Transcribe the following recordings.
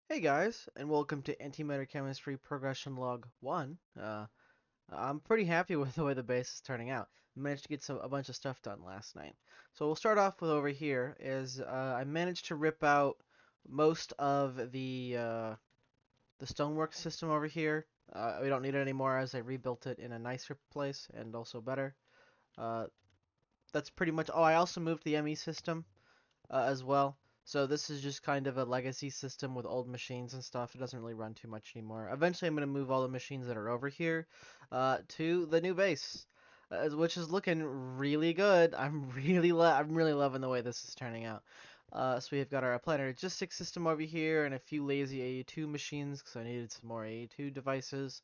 Hey guys, and welcome to Antimatter Chemistry Progression Log 1. I'm pretty happy with the way the base is turning out. I managed to get a bunch of stuff done last night. So we'll start off with over here is I managed to rip out most of the stonework system over here. We don't need it anymore as I rebuilt it in a nicer place and also better. Uh, that's pretty much. Oh, I also moved the ME system as well. So this is just kind of a legacy system with old machines and stuff. It doesn't really run too much anymore. Eventually, I'm going to move all the machines that are over here to the new base, which is looking really good. I'm really loving the way this is turning out. So we've got our planetary logistics system over here and a few lazy AE2 machines because I needed some more AE2 devices.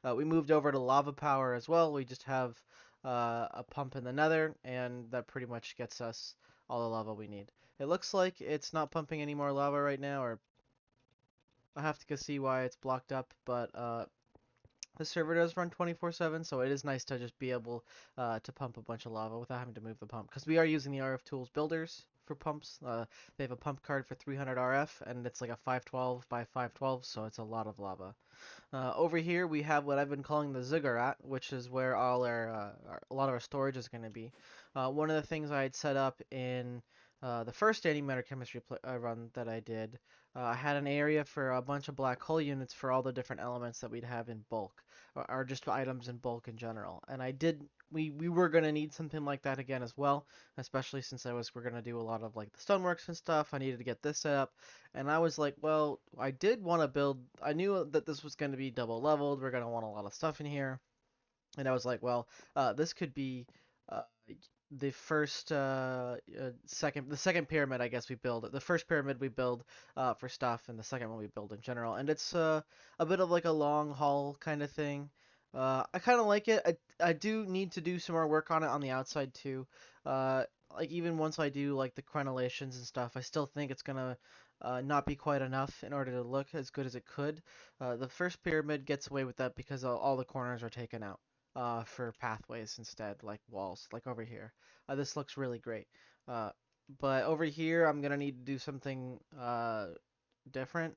We moved over to lava power as well. We just have a pump in the nether, and that pretty much gets us all the lava we need. It looks like it's not pumping any more lava right now, or I have to go see why it's blocked up, but the server does run 24/7, so it is nice to just be able to pump a bunch of lava without having to move the pump. Because we are using the RF Tools builders for pumps. They have a pump card for 300 RF, and it's like a 512 by 512, so it's a lot of lava. Over here we have what I've been calling the ziggurat, which is where all a lot of our storage is going to be. One of the things I had set up in the first antimatter chemistry run that I did, I had an area for a bunch of black hole units for all the different elements that we'd have in bulk, or just items in bulk in general. And I did. We were gonna need something like that again as well, especially since we're gonna do a lot of like the stoneworks and stuff. I needed to get this set up, and I was like, well, I did want to build. I knew that this was going to be double leveled. We're going to want a lot of stuff in here. And I was like, well, this could be uh, the second pyramid, I guess we build. The first pyramid we build for stuff, and the second one we build in general. And it's a bit of like a long haul kind of thing. I kind of like it. I do need to do some more work on it on the outside too. Uh, like even once I do like the crenellations and stuff, I still think it's gonna not be quite enough in order to look as good as it could. The first pyramid gets away with that because all the corners are taken out for pathways instead, like walls, like over here. This looks really great. Uh, but over here, I'm gonna need to do something different.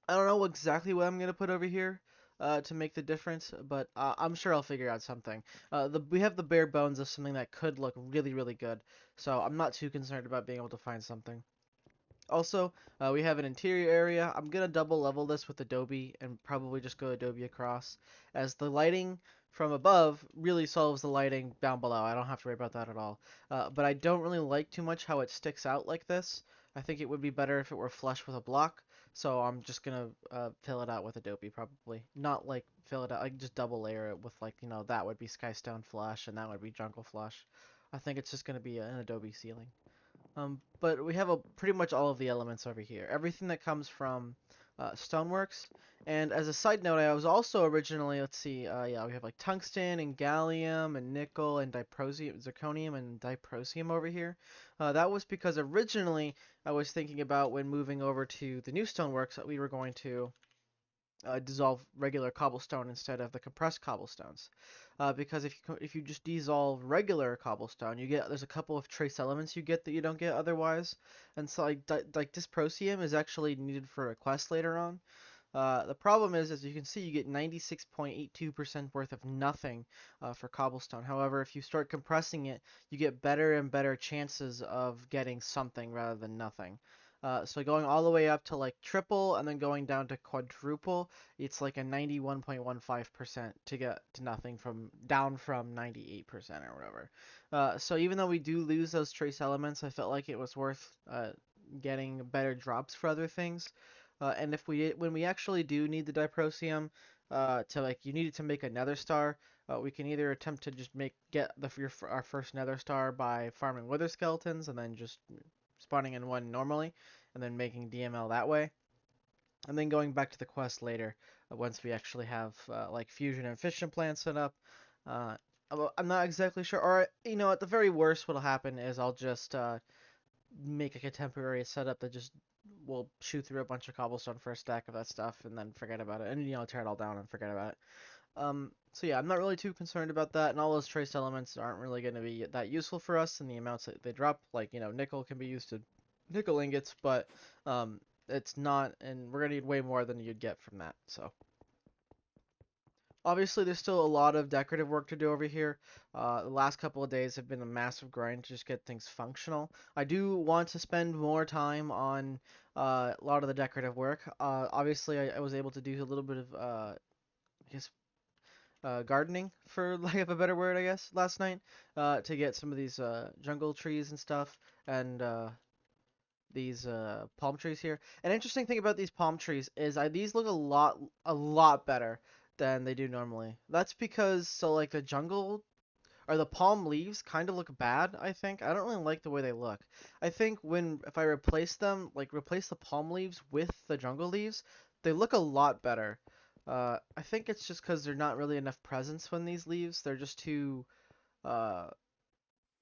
I don't know exactly what I'm gonna put over here to make the difference, but I'm sure I'll figure out something. We have the bare bones of something that could look really, really good, so I'm not too concerned about being able to find something. Also, we have an interior area. I'm gonna double level this with Adobe and probably just go Adobe across, as the lighting from above really solves the lighting down below. I don't have to worry about that at all. But I don't really like too much how it sticks out like this. I think it would be better if it were flush with a block. So I'm just gonna fill it out with Adobe probably. Not like fill it out, like just double layer it with like, that would be Skystone Flush and that would be Jungle Flush. I think it's just gonna be an Adobe ceiling. But we have pretty much all of the elements over here. Everything that comes from Stoneworks. And as a side note, I was also originally, let's see, yeah, we have like tungsten and gallium and nickel and diprosium, zirconium and diprosium over here. That was because originally I was thinking about when moving over to the new Stoneworks that we were going to dissolve regular cobblestone instead of the compressed cobblestones. Because if you just dissolve regular cobblestone, there's a couple of trace elements you get that you don't get otherwise, and so like dysprosium is actually needed for a quest later on. The problem is, as you can see, you get 96.82% worth of nothing for cobblestone. However, if you start compressing it, you get better and better chances of getting something rather than nothing. So going all the way up to like triple and then going down to quadruple, it's like a 91.15% to get to nothing from down from 98% or whatever. So even though we do lose those trace elements, I felt like it was worth getting better drops for other things. And when we actually do need the diprosium, to like you need it to make a nether star, we can either attempt to just our first nether star by farming wither skeletons and then just spawning in one normally, and then making DML that way, and then going back to the quest later once we actually have like fusion and fission plants set up. Uh, I'm not exactly sure, or at the very worst, what'll happen is I'll just make like a temporary setup that just will shoot through a bunch of cobblestone for a stack of that stuff and then forget about it, and tear it all down and forget about it. So yeah, I'm not really too concerned about that, and all those trace elements aren't really going to be that useful for us in the amounts that they drop. Like, nickel can be used to nickel ingots, but it's not, and we're gonna need way more than you'd get from that. So obviously, there's still a lot of decorative work to do over here. The last couple of days have been a massive grind to just get things functional. I do want to spend more time on a lot of the decorative work. Obviously, I was able to do a little bit of, I guess, gardening, for lack of a better word, I guess, last night, to get some of these jungle trees and stuff, and these palm trees here. An interesting thing about these palm trees is these look a lot better than they do normally. That's because so like the jungle or the palm leaves kind of look bad, I think. I don't really like the way they look. I think when if I replace them, like replace the palm leaves with the jungle leaves, they look a lot better. I think it's just because there's not really enough presence when these leaves. They're just too uh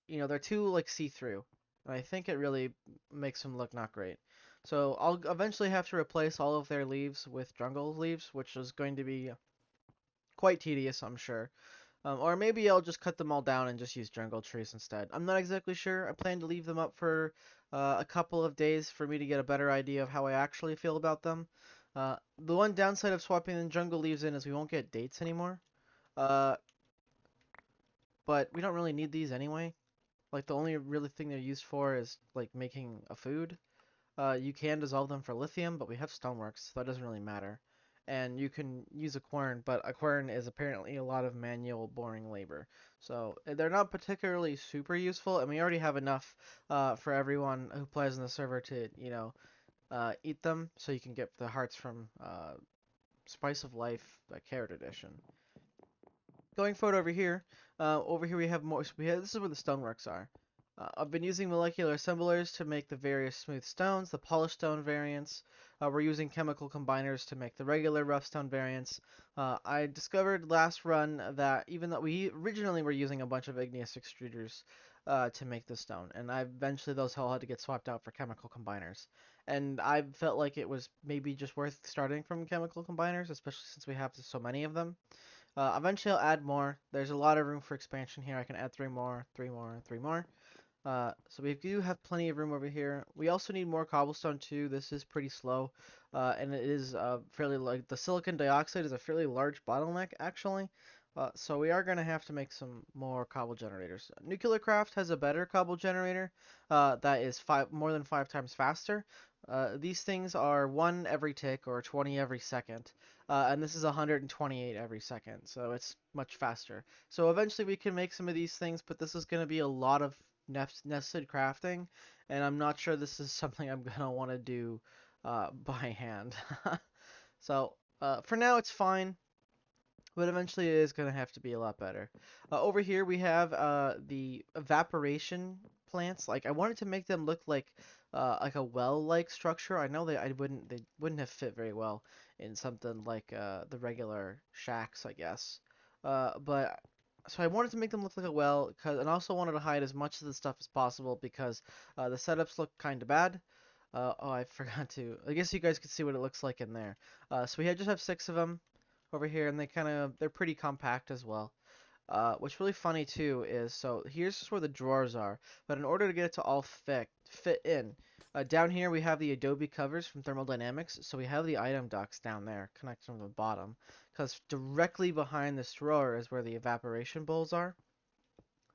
they're too like see-through. And I think it really makes them look not great. So I'll eventually have to replace all of their leaves with jungle leaves, which is going to be quite tedious, I'm sure. Or maybe I'll just cut them all down and just use jungle trees instead. I'm not exactly sure. I plan to leave them up for a couple of days for me to get a better idea of how I actually feel about them. The one downside of swapping the jungle leaves in is we won't get dates anymore. Uh, but we don't really need these anyway. Like the only really thing they're used for is like making a food. You can dissolve them for lithium, but we have stonework, so that doesn't really matter. And you can use a quern, but a quern is apparently a lot of manual boring labor. So they're not particularly super useful, and we already have enough for everyone who plays in the server to, eat them, so you can get the hearts from Spice of Life, Carrot Edition. Going forward over here we have more. This is where the stoneworks are. I've been using molecular assemblers to make the various smooth stones, the polished stone variants. We're using chemical combiners to make the regular rough stone variants. I discovered last run that even though we originally were using a bunch of igneous extruders to make the stone, and eventually those all had to get swapped out for chemical combiners. And I felt like it was maybe just worth starting from chemical combiners, especially since we have so many of them. Eventually I'll add more. There's a lot of room for expansion here. I can add three more, three more, three more. So we do have plenty of room over here. We also need more cobblestone too. This is pretty slow, and it is fairly like the silicon dioxide is a fairly large bottleneck actually. So we are gonna have to make some more cobble generators. Nuclear Craft has a better cobble generator that is more than 5 times faster. These things are 1 every tick or 20 every second, and this is 128 every second, so it's much faster. So eventually we can make some of these things, but this is going to be a lot of nested crafting, and I'm not sure this is something I'm gonna want to do by hand. So for now it's fine, but eventually it is gonna have to be a lot better. Over here we have the evaporation plants. Like I wanted to make them look like a well-like structure. I know they wouldn't have fit very well in something like the regular shacks, I guess. But so I wanted to make them look like a well, and also wanted to hide as much of the stuff as possible because the setups look kind of bad. Oh, I forgot to. I guess you guys could see what it looks like in there. So just have 6 of them over here, and they're pretty compact as well. What's really funny too is so here's just where the drawers are, but in order to get it to all fit in, down here we have the Adobe covers from Thermodynamics, so we have the item ducts down there connected from the bottom, because directly behind this drawer is where the evaporation bowls are.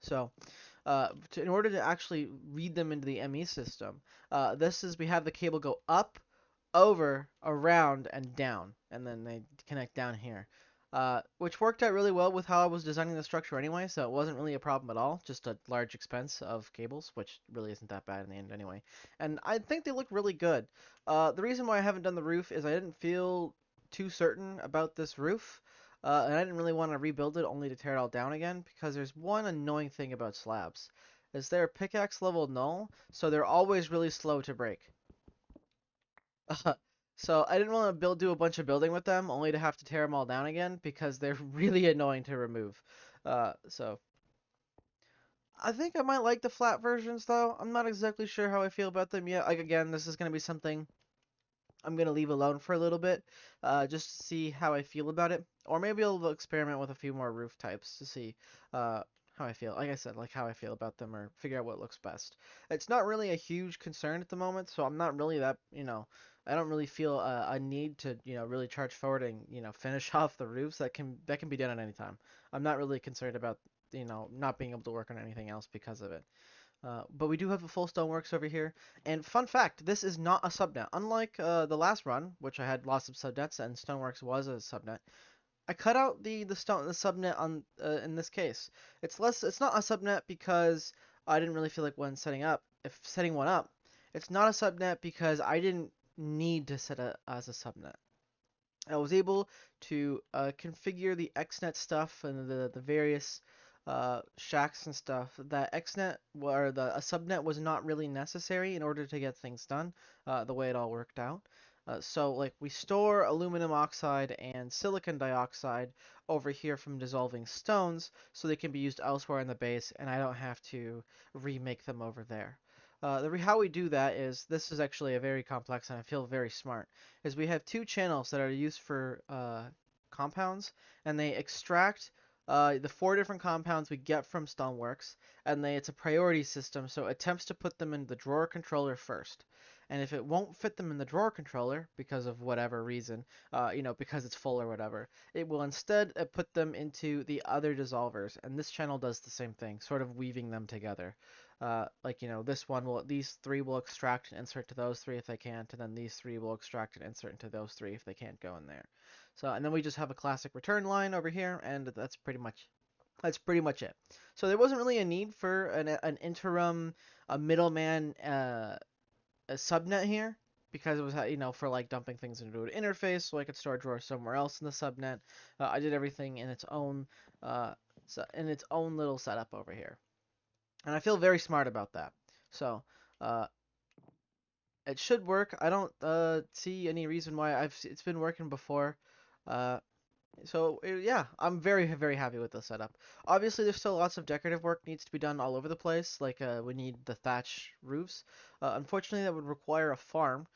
So in order to actually read them into the ME system, we have the cable go up, over, around, and down, and then they connect down here. Which worked out really well with how I was designing the structure anyway, so it wasn't really a problem at all, just a large expense of cables, which really isn't that bad in the end anyway. And I think they look really good. The reason why I haven't done the roof is I didn't feel too certain about this roof, and I didn't really want to rebuild it only to tear it all down again, because there's one annoying thing about slabs, is they're pickaxe level null, so they're always really slow to break. So I didn't want to do a bunch of building with them, only to have to tear them all down again because they're really annoying to remove. So I think I might like the flat versions though. I'm not exactly sure how I feel about them yet. Like again, this is gonna be something I'm gonna leave alone for a little bit, just to see how I feel about it. Or maybe I'll experiment with a few more roof types to see uh, how I feel. Like I said, like how I feel about them, or figure out what looks best. It's not really a huge concern at the moment, so I'm not really that, I don't really feel a need to, really charge forward and, finish off the roofs. That can be done at any time. I'm not really concerned about, not being able to work on anything else because of it. But we do have a full Stoneworks over here. And fun fact, this is not a subnet. Unlike the last run, which I had lots of subnets and Stoneworks was a subnet, I cut out the subnet on in this case. It's not a subnet because I didn't really feel like when setting one up. It's not a subnet because I didn't need to set it as a subnet. I was able to configure the XNet stuff and the various shacks and stuff. That XNet or a subnet was not really necessary in order to get things done. The way it all worked out. So like we store aluminum oxide and silicon dioxide over here from dissolving stones, so they can be used elsewhere in the base, and I don't have to remake them over there. How we do that is this is actually a very complex and I feel very smart is we have two channels that are used for compounds, and they extract the four different compounds we get from Stoneworks, and it's a priority system, so it attempts to put them in the drawer controller first. And if it won't fit them in the drawer controller because of whatever reason, because it's full or whatever, it will instead put them into the other dissolvers. And this channel does the same thing, sort of weaving them together. These three will extract and insert to those three if they can't, and then these three will extract and insert into those three if they can't go in there. And then we just have a classic return line over here, and that's pretty much it. So there wasn't really a need for an interim, a middleman, a subnet here because it was for like dumping things into an interface, so I could store a drawer somewhere else in the subnet. I did everything in its own little setup over here, and I feel very smart about that. So uh, it should work. I don't see any reason why it's been working before. Uh, yeah, I'm very very happy with the setup. Obviously, there's still lots of decorative work needs to be done all over the place. Like we need the thatch roofs. Unfortunately, that would require a farm,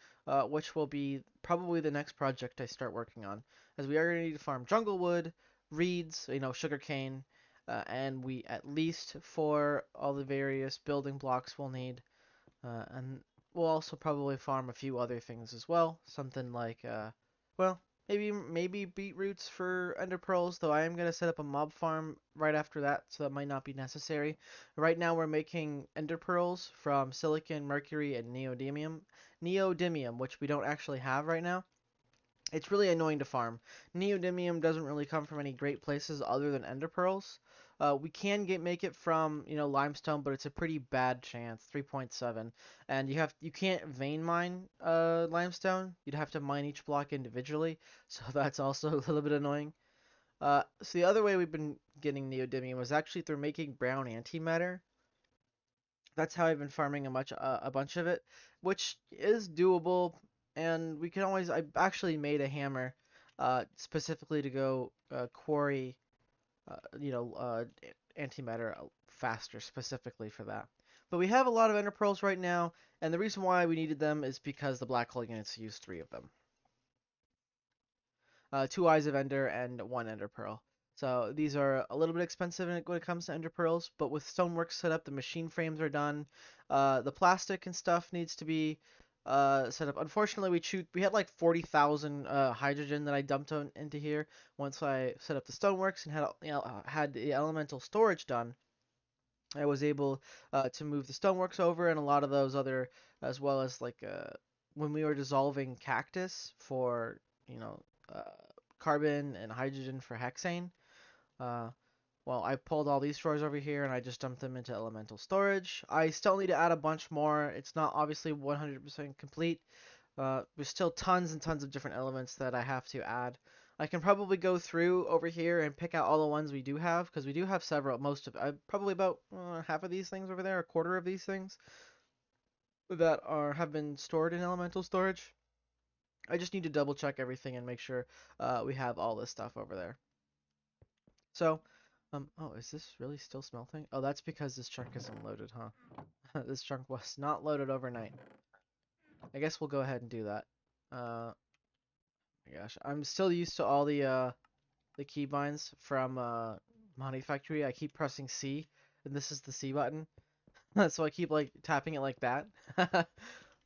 which will be probably the next project I start working on, as we are going to need to farm jungle wood, reeds, sugarcane, and we at least for all the various building blocks we'll need. And we'll also probably farm a few other things as well. Something like, well, maybe beetroots for ender pearls, though I am going to set up a mob farm right after that, so that might not be necessary. Right now we're making ender pearls from silicon, mercury, and neodymium, which we don't actually have right now. It's really annoying to farm. Neodymium doesn't really come from any great places other than ender pearls. We can make it from limestone, but it's a pretty bad chance, 3.7. And you can't vein mine limestone. You'd have to mine each block individually, so that's also a little bit annoying. So the other way we've been getting neodymium was actually through making brown antimatter. That's how I've been farming a bunch of it, which is doable. And we can always I actually made a hammer specifically to go quarry antimatter faster specifically for that. But we have a lot of ender pearls right now, and the reason why we needed them is because the black hole units use three of them. Two eyes of ender and one ender pearl. So these are a little bit expensive when it comes to ender pearls, but with Stoneworks set up, the machine frames are done. The plastic and stuff needs to be set up. Unfortunately, we had like 40,000 hydrogen that I dumped into here once I set up the Stoneworks and had the elemental storage done. I was able to move the Stoneworks over and a lot of those other, as well as like when we were dissolving cactus for you know uh, carbon and hydrogen for hexane. Uh, well, I pulled all these drawers over here and I just dumped them into elemental storage. I still need to add a bunch more. It's not obviously 100% complete. There's still tons and tons of different elements that I have to add. I can probably go through over here and pick out all the ones we do have, because we do have several, probably about half of these things over there, a quarter of these things that have been stored in elemental storage. I just need to double check everything and make sure we have all this stuff over there. So, oh, is this really still smelting? Oh, that's because this chunk isn't loaded, huh? This chunk was not loaded overnight. I guess we'll go ahead and do that. My gosh, I'm still used to all the keybinds from Monty Factory, I keep pressing C, and this is the C button. So I keep like tapping it like that.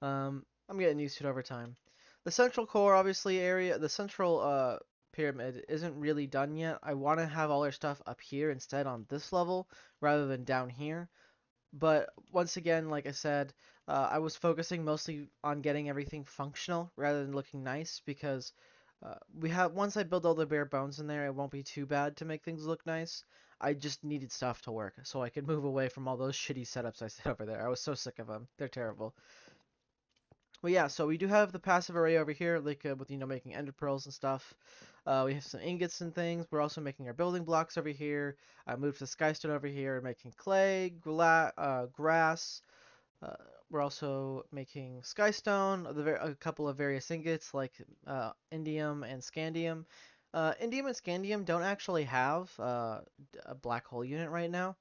I'm getting used to it over time. The central core, obviously, the central pyramid isn't really done yet. I want to have all our stuff up here instead on this level rather than down here. But once again, like I said, I was focusing mostly on getting everything functional rather than looking nice because we have once I build all the bare bones in there, it won't be too bad to make things look nice. I just needed stuff to work so I could move away from all those shitty setups I set over there. I was so sick of them. They're terrible. Well, yeah, so we do have the passive array over here, like with making ender pearls and stuff. We have some ingots and things. We're also making our building blocks over here. I moved the skystone over here, making clay, grass. Uh, we're also making skystone, a couple of various ingots like indium and scandium. Indium and scandium don't actually have a black hole unit right now,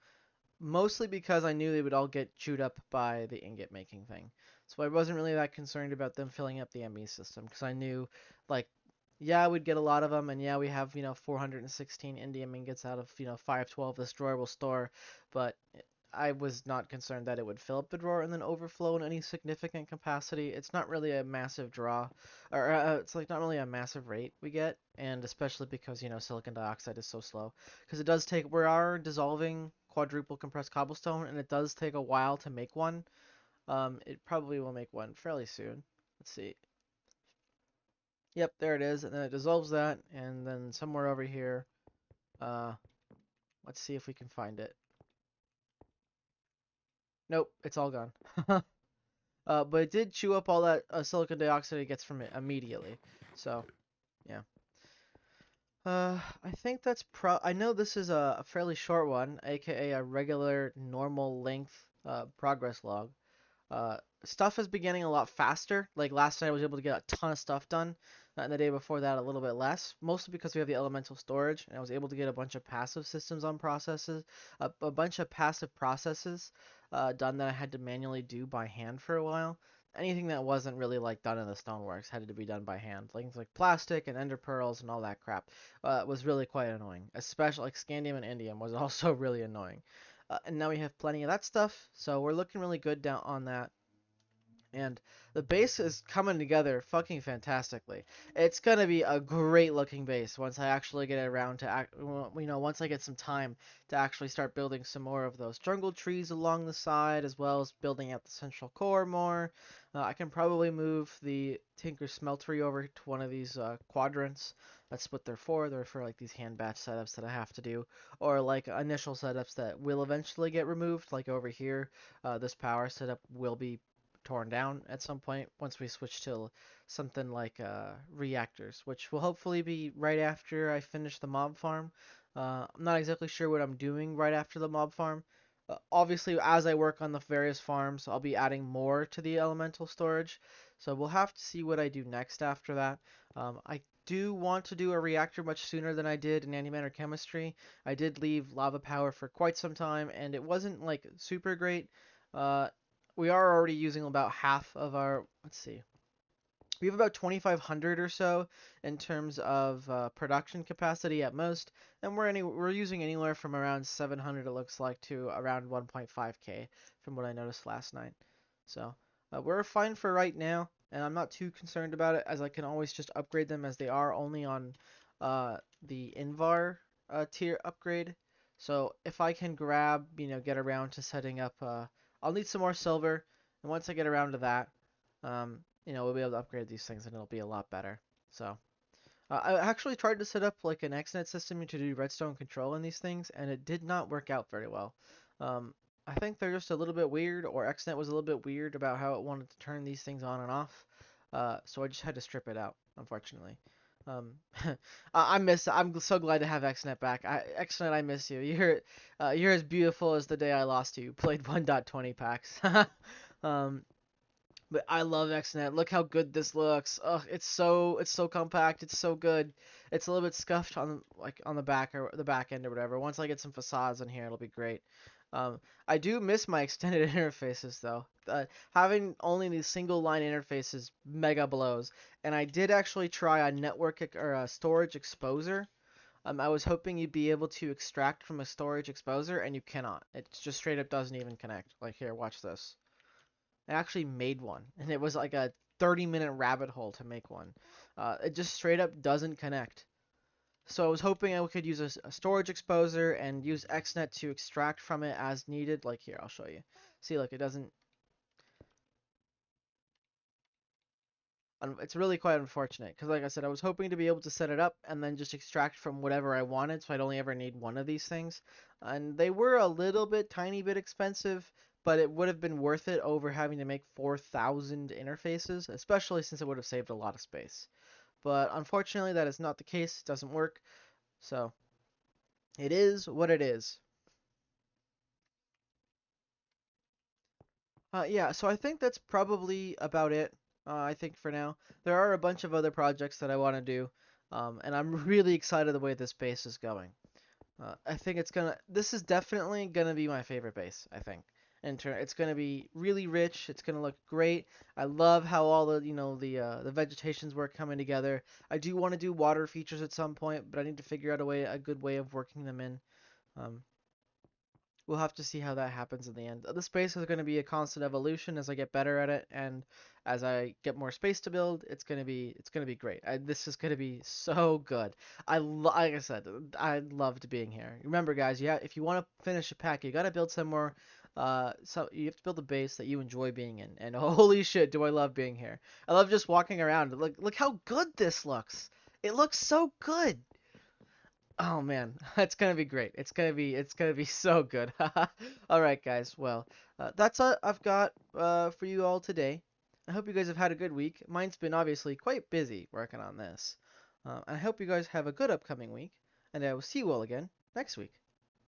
mostly because I knew they would all get chewed up by the ingot making thing. So I wasn't really that concerned about them filling up the ME system because I knew, like, yeah, we'd get a lot of them, and yeah, we have 416 indium ingots out of 512 this drawer will store, but I was not concerned that it would fill up the drawer and then overflow in any significant capacity. It's not really a massive draw, or it's like not really a massive rate we get, and especially because silicon dioxide is so slow. Because it does take, we are dissolving quadruple compressed cobblestone, and it does take a while to make one. It probably will make one fairly soon. Let's see. Yep, there it is, and then it dissolves that, and then somewhere over here, uh, let's see if we can find it. Nope, it's all gone. But it did chew up all that silicon dioxide it gets from it immediately. So, yeah. I think that's I know this is a fairly short one, aka a regular normal length progress log. Stuff is beginning a lot faster. Like last night, I was able to get a ton of stuff done, and the day before that, a little bit less. Mostly because we have the elemental storage, and I was able to get a bunch of passive systems on processes, a bunch of passive processes done that I had to manually do by hand for a while. Anything that wasn't really like done in the Stoneworks had to be done by hand. Things like plastic and ender pearls and all that crap was really quite annoying. Especially like scandium and indium was also really annoying. And now we have plenty of that stuff, so we're looking really good down on that. And the base is coming together fucking fantastically. It's gonna be a great looking base once I actually get around to once I get some time to actually start building some more of those jungle trees along the side, as well as building out the central core more. I can probably move the Tinker Smeltery over to one of these quadrants. That's what they're for. They're for like these hand batch setups that I have to do, or like initial setups that will eventually get removed. Like over here, this power setup will be torn down at some point once we switch to something like reactors, which will hopefully be right after I finish the mob farm. I'm not exactly sure what I'm doing right after the mob farm. Obviously, as I work on the various farms, I'll be adding more to the elemental storage, so we'll have to see what I do next after that. I do want to do a reactor much sooner than I did in antimatter chemistry. I did leave lava power for quite some time, and it wasn't like super great. Uh, we are already using about half of our, let's see, we have about 2,500 or so in terms of production capacity at most, and we're using anywhere from around 700 it looks like to around 1.5k from what I noticed last night. So we're fine for right now, and I'm not too concerned about it as I can always just upgrade them as they are only on the Invar tier upgrade. So if I can get around to setting up, I'll need some more silver, and once I get around to that, we'll be able to upgrade these things and it'll be a lot better. So, I actually tried to set up like an XNet system to do redstone control in these things, and it did not work out very well. I think they're just a little bit weird, or XNet was a little bit weird about how it wanted to turn these things on and off. So I just had to strip it out, unfortunately. Um, I'm so glad to have XNet back. XNet, I miss you. You're as beautiful as the day I lost you. Played 1.20 packs. um, but I love XNet. Look how good this looks. Ugh, it's so compact. It's so good. It's a little bit scuffed on the back or the back end or whatever. Once I get some facades in here, it'll be great. I do miss my extended interfaces though. Having only these single line interfaces mega blows. And I did actually try a network or a storage exposer. I was hoping you'd be able to extract from a storage exposer, and you cannot. It just straight up doesn't even connect. Like here, watch this. I actually made one, and it was like a 30-minute rabbit hole to make one. It just straight up doesn't connect. So I was hoping I could use a storage exposer and use XNet to extract from it as needed. Like here, I'll show you. See, like it doesn't. It's really quite unfortunate because, like I said, I was hoping to be able to set it up and then just extract from whatever I wanted, so I'd only ever need one of these things. And they were a little bit, tiny bit expensive, but it would have been worth it over having to make 4,000 interfaces, especially since it would have saved a lot of space. But unfortunately, that is not the case. It doesn't work. So it is what it is. Yeah, so I think that's probably about it. I think for now. There are a bunch of other projects that I want to do, and I'm really excited the way this base is going. I think this is definitely gonna be my favorite base, I think. It's gonna be really rich. It's gonna look great. I love how all the vegetations work coming together. I do want to do water features at some point, but I need to figure out a good way of working them in. Um, We'll have to see how that happens in the end. The space is going to be a constant evolution as I get better at it, and as I get more space to build, it's gonna be great. This is gonna be so good. Like I said, I loved being here. Remember, guys, yeah, if you want to finish a pack, you gotta build somewhere. So you have to build a base that you enjoy being in. And holy shit, do I love being here! I love just walking around. Look how good this looks. It looks so good. Oh man, it's gonna be great. It's gonna be so good. All right, guys. Well, that's all I've got for you all today. I hope you guys have had a good week. Mine's been obviously quite busy working on this. I hope you guys have a good upcoming week, and I will see you all again next week.